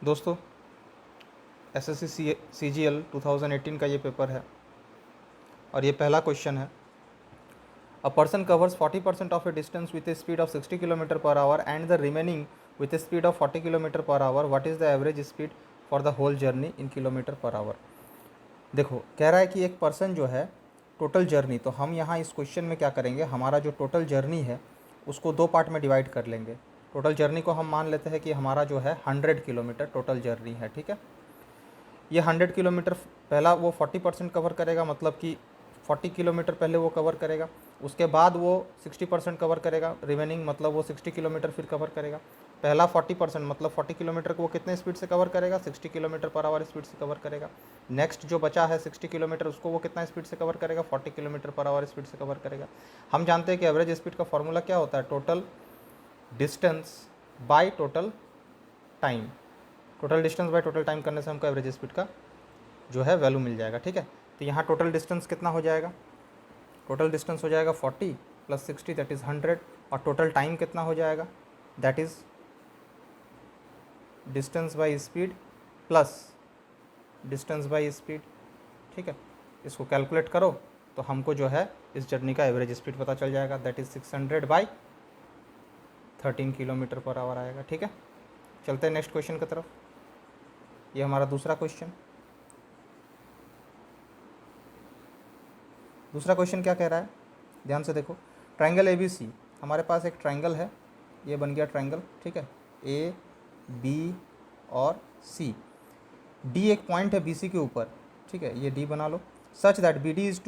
दोस्तों, SSC CGL 2018 का ये पेपर है और ये पहला क्वेश्चन है। A person covers 40% of a distance with a speed of 60 kilometre per hour and the remaining with a speed of 40 kilometre per hour. What is the average speed for the whole journey in kilometre per hour. देखो, कह रहा है कि एक person जो है total journey, तो हम यहाँ इस क्वेश्चन में क्या करेंगे, हमारा जो टोटल जर्नी है उसको दो पार्ट में डिवाइड कर लेंगे। टोटल जर्नी को हम मान लेते हैं कि हमारा जो है 100 किलोमीटर टोटल जर्नी है, ठीक है। ये 100 किलोमीटर पहला वो 40% कवर करेगा, मतलब कि 40 किलोमीटर पहले वो कवर करेगा, उसके बाद वो 60% कवर करेगा, रिमेनिंग मतलब वो 60 किलोमीटर फिर कवर करेगा। पहला 40% मतलब 40 किलोमीटर को वो कितने स्पीड से कवर करेगा, 60 किलोमीटर पर आवर स्पीड से कवर करेगा। नेक्स्ट जो बचा है 60 किलोमीटर, उसको वो कितना स्पीड से कवर करेगा, 40 किलोमीटर पर आवर स्पीड से कवर करेगा। हम जानते हैं कि एवरेज स्पीड का फॉर्मूला क्या होता है, total distance by total time. Total distance by total time करने से हमको एवरेज स्पीड का जो है वैल्यू मिल जाएगा, ठीक है। तो यहाँ टोटल डिस्टेंस कितना हो जाएगा, टोटल डिस्टेंस हो जाएगा 40 + 60 दैट इज़ 100, और टोटल टाइम कितना हो जाएगा, that is distance by speed plus distance by speed, ठीक है। इसको कैलकुलेट करो तो हमको जो है इस जर्नी का एवरेज स्पीड पता चल जाएगा, that is 600/13 kilometre per our आएगा, ठीक है। चलते हैं नेक्स्ट क्वेश्चन की तरफ। ये हमारा दूसरा क्वेश्चन। दूसरा क्वेश्चन क्या कह रहा है, ध्यान से देखो। ट्रायंगल ए बी सी, हमारे पास एक ट्रायंगल है, ये बन गया ट्रायंगल, ठीक है, ए बी और सी। डी एक पॉइंट है बी सी के ऊपर, ठीक है, ये डी बना लो। Such that B D is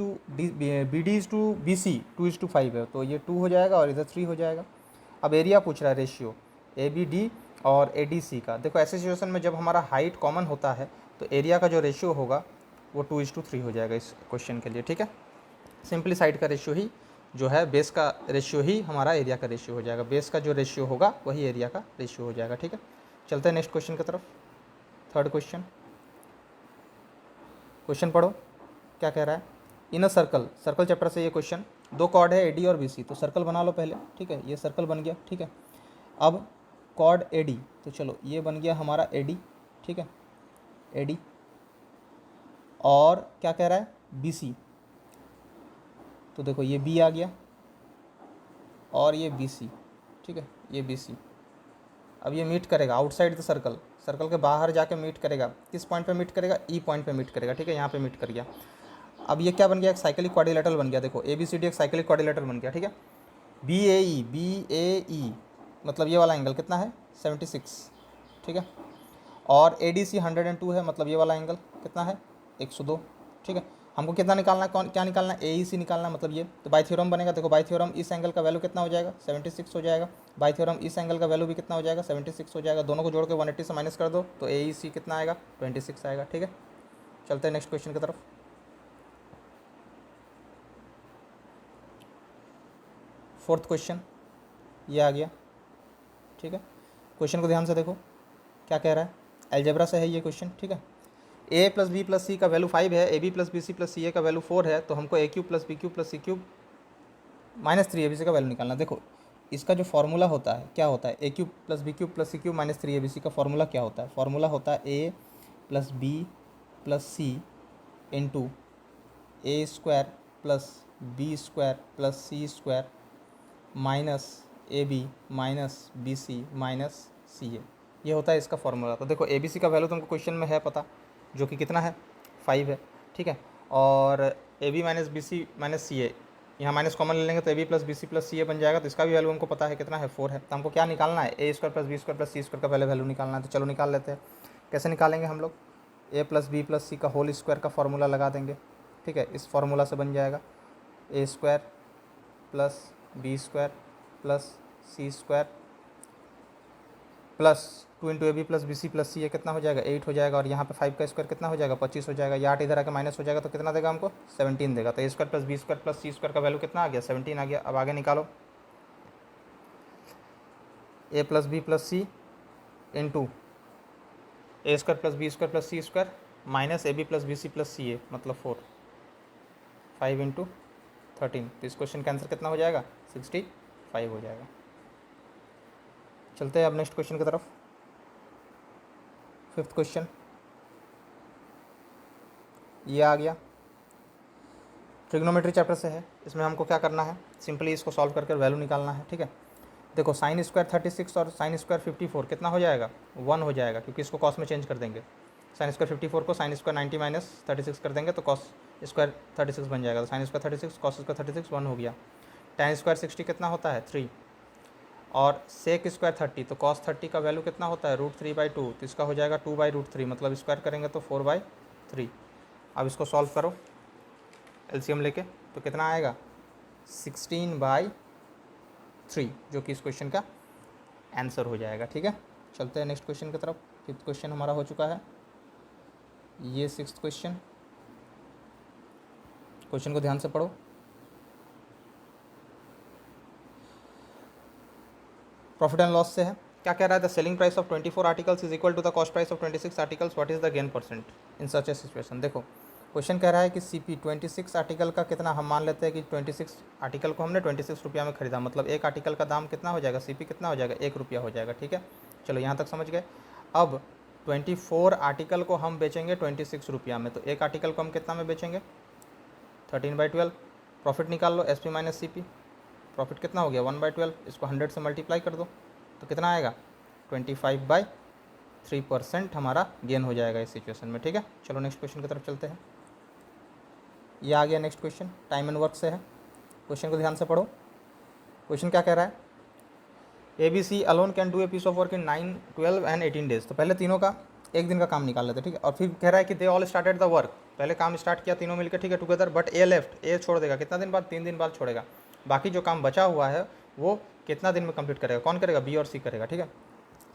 to B C 2:5 है, तो ये 2 हो जाएगा और इधर 3 हो जाएगा। अब एरिया पूछ रहा है, रेशियो ए बी डी और ए डी सी का। देखो, ऐसे सिचुएशन में जब हमारा हाइट कॉमन होता है तो एरिया का जो रेशियो होगा वो 2:3 हो जाएगा इस क्वेश्चन के लिए, ठीक है। सिंपली साइड का रेशियो ही जो है, बेस का रेशियो ही हमारा एरिया का रेशियो हो जाएगा। बेस का जो रेशियो होगा वही एरिया का रेशियो हो जाएगा, ठीक है। चलते हैं नेक्स्ट क्वेश्चन की तरफ। थर्ड क्वेश्चन, क्वेश्चन पढ़ो क्या कह रहा है। इन अ सर्कल, सर्कल चैप्टर से ये क्वेश्चन। दो कॉर्ड है ए डी और बी सी, तो सर्कल बना लो पहले, ठीक है। ये सर्कल बन गया, ठीक है। अब कॉर्ड ए डी, तो चलो ये बन गया हमारा ए डी, ठीक है, ए डी। और क्या कह रहा है, बी सी, तो देखो ये बी आ गया और ये बी सी, ठीक है, ये बी सी। अब ये मीट करेगा आउटसाइड द सर्कल, सर्कल के बाहर जाके मीट करेगा। किस पॉइंट पे मीट करेगा, ई पॉइंट पे मीट करेगा, ठीक है, यहाँ पे मीट कर गया। अब ये क्या बन गया, एक साइक्लिक क्वाड्रिलेटरल बन गया। देखो ए बी सी डी एक साइक्लिक क्वाड्रिलेटरल बन गया, ठीक है। बी ए ई मतलब ये वाला एंगल कितना है, 76, ठीक है। और ए डी सी 102 है, मतलब ये वाला एंगल कितना है, 102, ठीक है। हमको कितना निकालना है, कौन क्या निकालना है, ए ई सी निकालना है, मतलब ये। तो बाई थ्योरम बनेगा। देखो बाई थ्योरम इस एंगल का वैल्यू कितना हो जाएगा, 76 हो जाएगा। बाई थ्योरम इस एंगल का वैल्यू भी कितना हो जाएगा, 76 हो जाएगा। दोनों को जोड़ के 180 से माइनस कर दो तो ए ई सी कितना आएगा, 26 आएगा, ठीक है। चलते हैं नेक्स्ट क्वेश्चन की तरफ। फोर्थ क्वेश्चन ये आ गया, ठीक है। क्वेश्चन को ध्यान से देखो क्या कह रहा है, अलजेब्रा से है ये क्वेश्चन, ठीक है। A plus B plus C का वैल्यू 5 है, A B plus B C plus C A का वैल्यू 4 है, तो हमको A cube plus B cube plus C cube -3 A B C का वैल्यू निकालना। देखो इसका जो फॉर्मूला होता है क्या होता है, A cube plus B cube plus C cube -3 A B C का फॉर्मूला क्या होता है, फॉर्मूला होता है A plus B plus C into A square plus B square plus C square minus A B minus B C minus C A, ये होता है इसका फॉर्मूला। तो देखो ए बी सी का वैल्यू तुमको क्वेश्चन में है पता, जो कि कितना है, 5 है, ठीक है। और A B minus B C minus C A, यहाँ माइनस कॉमन ले लेंगे तो A B plus B C plus C A बन जाएगा। तो इसका भी वैल्यू हमको पता है कितना है, 4 है। तो हमको क्या निकालना है, A square plus B square plus C square का पहले वैल्यू निकालना है। तो चलो निकाल लेते हैं। कैसे निकालेंगे हम लोग, ए प्लस बी प्लस सी का होल स्क्वायर का फॉर्मूला लगा देंगे, ठीक है। इस फॉर्मूला से बन जाएगा A square plus B square plus C square plus 2 into A B plus B C plus C, ये कितना हो जाएगा, 8 हो जाएगा। और यहाँ पे 5 का स्क्वायर कितना हो जाएगा, 25 हो जाएगा। ये 8 इधर आके माइनस हो जाएगा तो कितना देगा हमको, 17 देगा। तो A square plus B square plus C square का वैल्यू कितना आ गया, 17 आ गया। अब आगे निकालो, A plus B plus C into A square plus B square plus C square minus A B plus B C plus C A मतलब 4, 5 इंटू 13। तो इस क्वेश्चन का आंसर कितना हो जाएगा, 65 हो जाएगा। चलते हैं अब नेक्स्ट क्वेश्चन की तरफ। फिफ्थ क्वेश्चन ये आ गया, ट्रिग्नोमेट्री चैप्टर से है। इसमें हमको क्या करना है, सिंपली इसको सॉल्व करके वैल्यू निकालना है। ठीक है, देखो साइन स्क्वायर 36 और साइन स्क्वायर 54 कितना हो जाएगा, 1 हो जाएगा, क्योंकि इसको कॉस में चेंज कर देंगे। साइन स्क्वायर 54 को साइन स्क्वायर 90 माइनस 36 कर देंगे तो कॉस स्क्वायर 36 बन जाएगा। तो साइन स्क्वायर 36 कॉस स्क्वायर 36 1 हो गया। tan स्क्वायर 60 कितना होता है 3, और सेक स्क्वायर 30 तो कॉस 30 का वैल्यू कितना होता है √3/2, तो इसका हो जाएगा 2/√3, मतलब स्क्वायर करेंगे तो 4/3। अब इसको सॉल्व करो एलसीएम लेके, तो कितना आएगा 16/3, जो कि इस क्वेश्चन का आंसर हो जाएगा। ठीक है, चलते हैं नेक्स्ट क्वेश्चन की तरफ। फिफ्थ क्वेश्चन हमारा हो चुका है, ये सिक्स्थ क्वेश्चन। क्वेश्चन को ध्यान से पढ़ो। प्रॉफिट एंड लॉस से है, क्या कह रहा है, the selling price of 24 articles is equal to the cost price of 26 articles, what is the gain percent in such a situation. देखो क्वेश्चन कह रहा है कि सीपी 26 आर्टिकल का कितना, हम मान लेते हैं कि 26 आर्टिकल को हमने 26 रुपया में खरीदा, मतलब एक आर्टिकल का दाम कितना हो जाएगा, सीपी कितना हो जाएगा 1 रुपया हो जाएगा। ठीक है, चलो यहाँ तक समझ गए। अब 24 आर्टिकल को हम बेचेंगे 26 रुपया में, तो एक आर्टिकल को हम कितना में बेचेंगे 13/12। प्रॉफिट निकाल लो, SP माइनस CP, प्रॉफिट कितना हो गया 1/12, इसको 100 से मल्टीप्लाई कर दो तो कितना आएगा 25/3% हमारा गेन हो जाएगा इस सिचुएशन में। ठीक है, चलो नेक्स्ट क्वेश्चन की तरफ चलते हैं। ये आ गया next question, time and work से है। क्वेश्चन को ध्यान से पढ़ो। क्वेश्चन क्या कह रहा है, ABC alone can do a piece of work in 9, 12 and 18 days. तो पहले तीनों का एक दिन का काम निकाल लेते हैं। ठीक है, और फिर कह रहा है कि they all started the work, पहले काम स्टार्ट किया तीनों मिलकर, ठीक है, टुगेदर, बट ए लेफ्ट, ए छोड़ देगा कितना दिन बाद, 3 दिन बाद छोड़ेगा। बाकी जो काम बचा हुआ है वो कितना दिन में कंप्लीट करेगा, कौन करेगा, B और C करेगा। ठीक है,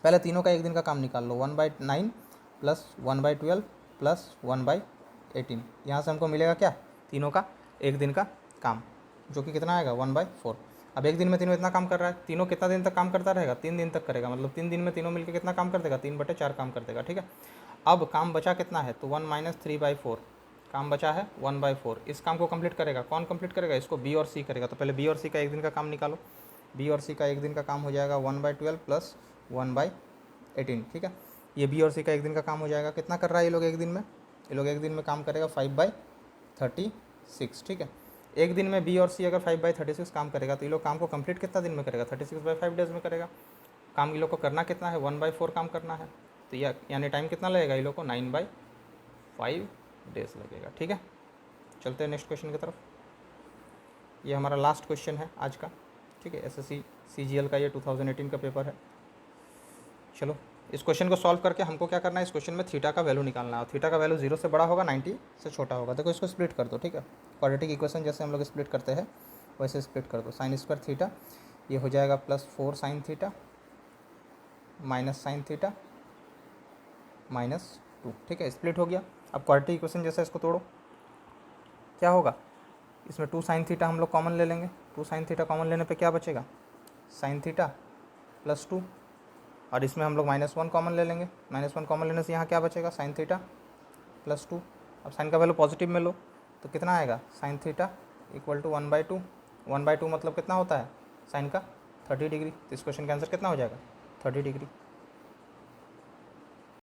पहले तीनों का एक दिन का काम निकाल लो, 1/9 प्लस 1/12 प्लस 1/18, यहाँ से हमको मिलेगा क्या, तीनों का एक दिन का काम, जो कि कितना आएगा 1/4। अब एक दिन में तीनों इतना काम कर रहा है, तीनों कितना दिन तक काम करता रहेगा, 3 दिन तक करेगा, मतलब 3 दिन में तीनों मिलकर कितना काम कर देगा, 3/4 काम कर देगा। ठीक है, अब काम बचा कितना है, तो 1 माइनस 3/4 काम बचा है 1/4। इस काम को कंप्लीट करेगा, कौन कंप्लीट करेगा, इसको B और C करेगा। तो पहले B और C का एक दिन का काम निकालो, B और C का एक दिन का काम हो जाएगा 1/12 प्लस 1/18। ठीक है, ये B और C का एक दिन का काम हो जाएगा, कितना कर रहा है ये लोग एक दिन में, ये लोग एक दिन में काम करेगा 5/36। ठीक है, एक दिन में B और C अगर 5/36 काम करेगा तो ये लोग काम को कंप्लीट कितना दिन में करेगा, 36/5 डेज में करेगा। काम ये लोग को करना कितना है, 1/4 काम करना है, तो यानी टाइम कितना लगेगा ये लोग को, 9/5 डेज लगेगा। ठीक है, चलते हैं नेक्स्ट क्वेश्चन की तरफ। ये हमारा लास्ट क्वेश्चन है आज का। ठीक है, SSC CGL का ये 2018 का पेपर है। चलो इस क्वेश्चन को सॉल्व करके हमको क्या करना है, इस क्वेश्चन में थीटा का वैल्यू निकालना है। थीटा का वैल्यू 0 से बड़ा होगा, 90 से छोटा होगा। देखो इसको स्प्लिट कर दो। ठीक है, क्वाड्रेटिक इक्वेशन जैसे हम लोग स्प्लिट करते हैं वैसे स्प्लिट कर दो। साइन स्क्वायर थीटा ये हो जाएगा +4 sine theta minus sine theta -2। ठीक है, स्प्लिट हो गया। अब क्वाड्रेटिक इक्वेशन जैसे इसको तोड़ो, क्या होगा, इसमें 2 साइन थीटा हम लोग कॉमन ले लेंगे। 2 साइन थीटा कॉमन लेने पे क्या बचेगा, साइन थीटा +2, और इसमें हम लोग -1 कॉमन ले लेंगे। -1 कॉमन लेने से यहाँ क्या बचेगा, साइन थीटा +2। अब साइन का वैल्यू पॉजिटिव में लो तो कितना आएगा, साइन थीटा इक्वल टू 1/2। 1/2 मतलब कितना होता है साइन का 30 डिग्री। तो इस क्वेश्चन का आंसर कितना हो जाएगा 30 डिग्री।